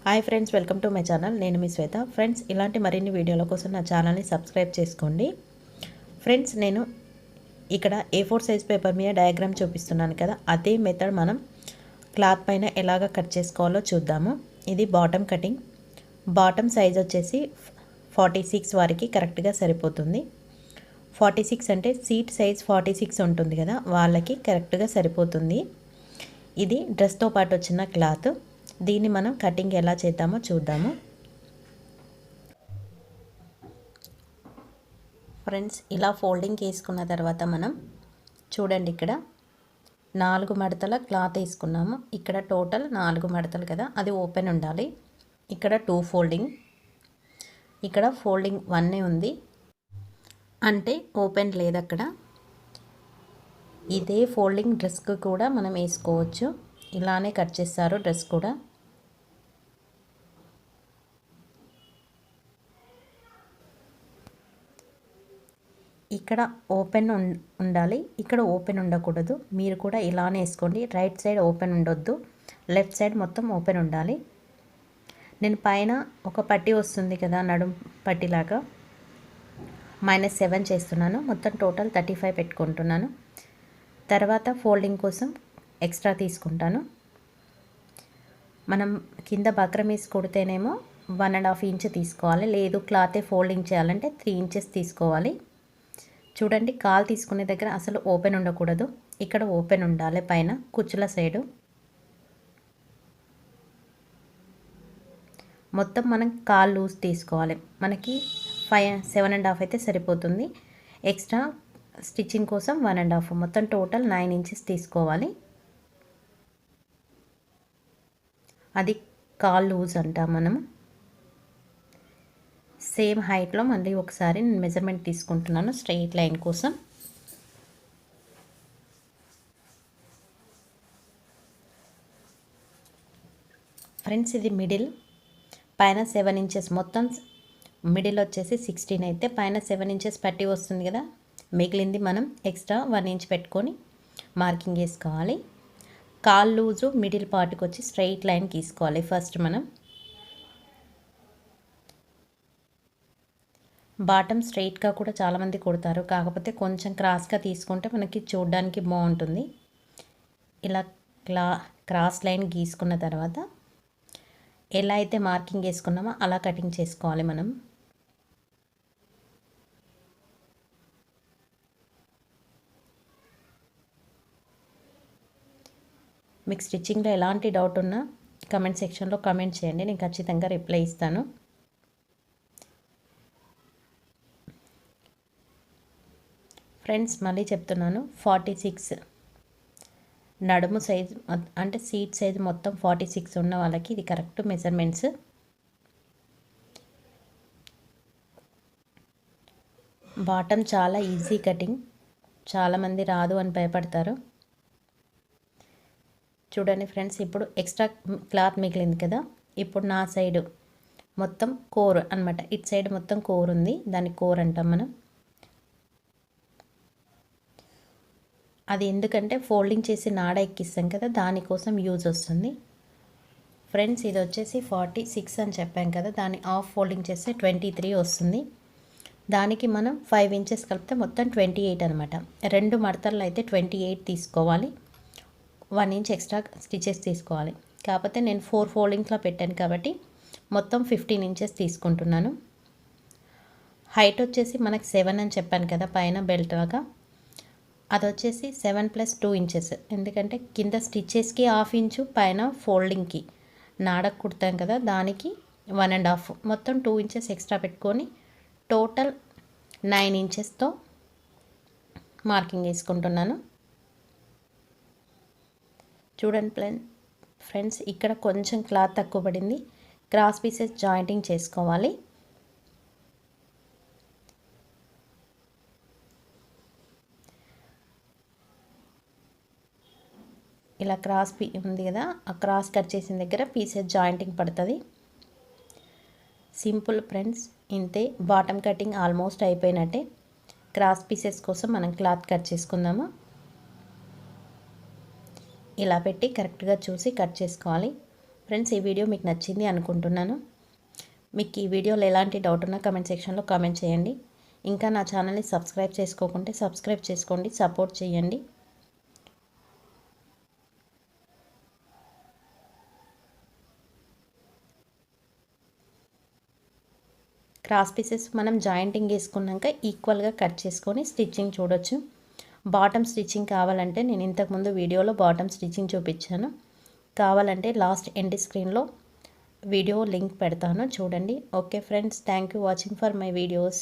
Hi friends, welcome to my channel. నేను మీ శ్వేత. Friends, ఇలాంటి మరిన్ని వీడియోల కోసం నా ఛానల్ని సబ్స్క్రైబ్ చేసుకోండి. ఫ్రెండ్స్, నేను ఇక్కడ A4 సైజ్ పేపర్ మీద డయాగ్రామ్ చూపిస్తున్నాను కదా, అదే మెథడ్ మనం క్లాత్ పైన ఎలాగ కట్ చేసుకోవాలో చూద్దాము. ఇది బాటమ్ కటింగ్. బాటమ్ సైజ్ వచ్చేసి 46 వారికి కరెక్ట్గా సరిపోతుంది. 46 అంటే సీట్ సైజ్ 46 ఉంటుంది కదా, వాళ్ళకి కరెక్ట్గా సరిపోతుంది. ఇది డ్రెస్తో పాటు వచ్చిన క్లాత్. దీన్ని మనం కటింగ్ ఎలా చేద్దామో చూద్దాము. ఫ్రెండ్స్, ఇలా ఫోల్డింగ్ వేసుకున్న తర్వాత మనం చూడండి, ఇక్కడ 4 మడతల క్లాత్ వేసుకున్నాము. ఇక్కడ టోటల్ 4 మడతలు కదా, అది ఓపెన్ ఉండాలి. ఇక్కడ 2 ఫోల్డింగ్, ఇక్కడ ఫోల్డింగ్ 1 ఉంది, అంటే ఓపెన్ లేదు అక్కడ. ఇదే ఫోల్డింగ్ డ్రెస్కి కూడా మనం వేసుకోవచ్చు. ఇలానే కట్ చేస్తారు డ్రెస్ కూడా. ఇక్కడ ఓపెన్ ఉండాలి, ఇక్కడ ఓపెన్ ఉండకూడదు. మీరు కూడా ఇలానే వేసుకోండి. రైట్ సైడ్ ఓపెన్ ఉండొద్దు, లెఫ్ట్ సైడ్ మొత్తం ఓపెన్ ఉండాలి. నేను పైన ఒక పట్టీ వస్తుంది కదా, నడుం పట్టీలాగా, -7 చేస్తున్నాను. మొత్తం టోటల్ 35 పెట్టుకుంటున్నాను. తర్వాత ఫోల్డింగ్ కోసం ఎక్స్ట్రా తీసుకుంటాను. మనం కింద బక్రం వేసి కుడితేనేమో 1.5 ఇంచ్ తీసుకోవాలి, లేదు క్లాతే ఫోల్డింగ్ చేయాలంటే 3 ఇంచెస్ తీసుకోవాలి. చూడండి, కాలు తీసుకునే దగ్గర అసలు ఓపెన్ ఉండకూడదు, ఇక్కడ ఓపెన్ ఉండాలి. పైన కుచ్చుల సైడు మొత్తం మనం కాలు లూజ్ తీసుకోవాలి. మనకి 7.5 అయితే సరిపోతుంది. ఎక్స్ట్రా స్టిచ్చింగ్ కోసం 1.5, మొత్తం టోటల్ 9 ఇంచెస్ తీసుకోవాలి. అది కాలు లూజ్ అంటాం మనం. సేమ్ హైట్లో మళ్ళీ ఒకసారి నేను మెజర్మెంట్ తీసుకుంటున్నాను స్ట్రెయిట్ లైన్ కోసం. ఫ్రెండ్స్, ఇది మిడిల్. పైన 7 ఇంచెస్, మొత్తం మిడిల్ వచ్చేసి 16 అయితే పైన 7 ఇంచెస్ పట్టి వస్తుంది కదా, మిగిలింది మనం ఎక్స్ట్రా 1 ఇంచ్ పెట్టుకొని మార్కింగ్ వేసుకోవాలి. కాల్ లూజు మిడిల్ పార్ట్కి వచ్చి స్ట్రెయిట్ లైన్ గీసుకోవాలి ఫస్ట్ మనం. బాటమ్ స్ట్రైట్గా కూడా చాలామంది కుడతారు, కాకపోతే కొంచెం క్రాస్గా తీసుకుంటే మనకి చూడడానికి బాగుంటుంది. ఇలా క్రాస్ లైన్ గీసుకున్న తర్వాత ఎలా అయితే మార్కింగ్ వేసుకున్నామో అలా కటింగ్ చేసుకోవాలి మనం. మీకు స్టిచ్చింగ్లో ఎలాంటి డౌట్ ఉన్నా కమెంట్ సెక్షన్లో కమెంట్ చేయండి, నేను ఖచ్చితంగా రిప్లై ఇస్తాను. ఫ్రెండ్స్, మళ్ళీ చెప్తున్నాను, 46 నడుము సైజు అంటే సీట్ సైజు మొత్తం 46 ఉన్న వాళ్ళకి ఇది కరెక్ట్ మెజర్మెంట్స్. బాటమ్ చాలా ఈజీ కటింగ్, చాలామంది రాదు అని భయపడతారు. చూడండి ఫ్రెండ్స్, ఇప్పుడు ఎక్స్ట్రా క్లాత్ మిగిలింది కదా, ఇప్పుడు నా సైడు మొత్తం కోర్ అనమాట. ఇటు సైడ్ మొత్తం కోర్ ఉంది, దాన్ని కోర్ అంటాం మనం. అది ఎందుకంటే ఫోల్డింగ్ చేసి నాడ ఎక్కిస్తాం కదా, దానికోసం యూజ్ వస్తుంది. ఫ్రెండ్స్, ఇది వచ్చేసి 46 అని చెప్పాం కదా, దాన్ని హాఫ్ ఫోల్డింగ్ చేస్తే 23 వస్తుంది. దానికి మనం 5 ఇంచెస్ కలిపితే మొత్తం 28 అనమాట. 2 మడతల్లో అయితే 28 తీసుకోవాలి, 1 ఇంచ్ ఎక్స్ట్రా స్టిచెస్ తీసుకోవాలి. కాకపోతే నేను 4 ఫోల్డింగ్స్లో పెట్టాను కాబట్టి మొత్తం 15 ఇంచెస్ తీసుకుంటున్నాను. హైట్ వచ్చేసి మనకు 7 అని చెప్పాను కదా పైన బెల్ట్ లాగా, అది వచ్చేసి 7 + 2 ఇంచెస్. ఎందుకంటే కింద స్టిచెస్కి 1/2 ఇంచు, పైన ఫోల్డింగ్కి నాడకు కుడతాం కదా దానికి 1.5, మొత్తం 2 ఇంచెస్ ఎక్స్ట్రా పెట్టుకొని టోటల్ 9 ఇంచెస్తో మార్కింగ్ వేసుకుంటున్నాను. చూడండి ఫ్రెండ్స్, ఇక్కడ కొంచెం క్లాత్ తక్కువ పడింది, క్రాస్ పీసెస్ జాయింటింగ్ చేసుకోవాలి. ఇలా క్రాస్ ఉంది కదా, ఆ క్రాస్ కట్ చేసిన దగ్గర పీసెస్ జాయింటింగ్ పడుతుంది. సింపుల్ ఫ్రెండ్స్, ఇంతే. బాటమ్ కటింగ్ ఆల్మోస్ట్ అయిపోయినట్టే. క్రాస్ పీసెస్ కోసం మనం క్లాత్ కట్ చేసుకుందాము. ఇలా పెట్టి కరెక్ట్గా చూసి కట్ చేసుకోవాలి. ఫ్రెండ్స్, ఈ వీడియో మీకు నచ్చింది అనుకుంటున్నాను. మీకు ఈ వీడియోలో ఎలాంటి డౌట్ ఉన్నా కామెంట్ సెక్షన్లో కామెంట్ చేయండి. ఇంకా నా ఛానల్ని సబ్స్క్రైబ్ చేసుకోకుంటే సబ్స్క్రైబ్ చేసుకోండి, సపోర్ట్ చేయండి. క్రాస్ పీసెస్ మనం జాయింటింగ్ వేసుకున్నాక ఈక్వల్గా కట్ చేసుకొని స్టిచ్చింగ్ చూడొచ్చు. బాటమ్ స్టిచ్చింగ్ కావాలంటే నేను ఇంతకుముందు వీడియోలో బాటమ్ స్టిచ్చింగ్ చూపించాను. కావాలంటే లాస్ట్ ఎండ్ స్క్రీన్లో వీడియో లింక్ పెడతాను, చూడండి. Okay friends, thank you watching for my videos.